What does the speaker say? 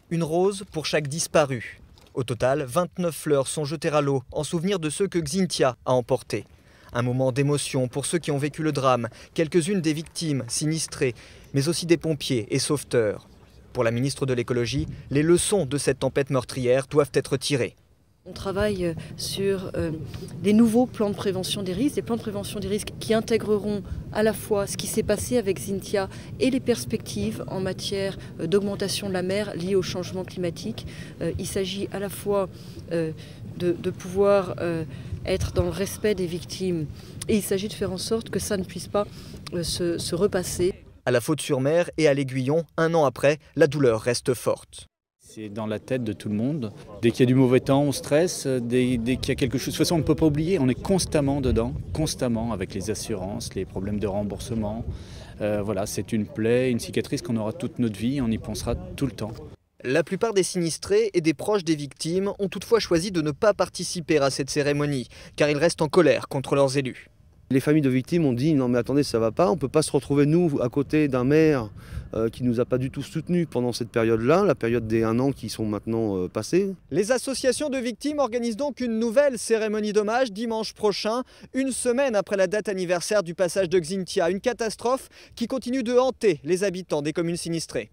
Une rose pour chaque disparu. Au total, 29 fleurs sont jetées à l'eau en souvenir de ceux que Xynthia a emportés. Un moment d'émotion pour ceux qui ont vécu le drame, quelques-unes des victimes sinistrées, mais aussi des pompiers et sauveteurs. Pour la ministre de l'écologie, les leçons de cette tempête meurtrière doivent être tirées. On travaille sur des nouveaux plans de prévention des risques, des plans de prévention des risques qui intégreront à la fois ce qui s'est passé avec Xynthia et les perspectives en matière d'augmentation de la mer liée au changement climatique. Il s'agit à la fois de pouvoir être dans le respect des victimes et il s'agit de faire en sorte que ça ne puisse pas se repasser. À la Faute-sur-Mer et à l'Aiguillon, un an après, la douleur reste forte. C'est dans la tête de tout le monde. Dès qu'il y a du mauvais temps, on stresse. Dès qu'il y a quelque chose... De toute façon, on ne peut pas oublier, on est constamment dedans, constamment avec les assurances, les problèmes de remboursement. Voilà, c'est une plaie, une cicatrice qu'on aura toute notre vie, on y pensera tout le temps. La plupart des sinistrés et des proches des victimes ont toutefois choisi de ne pas participer à cette cérémonie, car ils restent en colère contre leurs élus. Les familles de victimes ont dit non mais attendez, ça va pas, on ne peut pas se retrouver nous à côté d'un maire qui ne nous a pas du tout soutenus pendant cette période-là, la période des 1 an qui sont maintenant passés. Les associations de victimes organisent donc une nouvelle cérémonie d'hommage dimanche prochain, une semaine après la date anniversaire du passage de Xynthia, une catastrophe qui continue de hanter les habitants des communes sinistrées.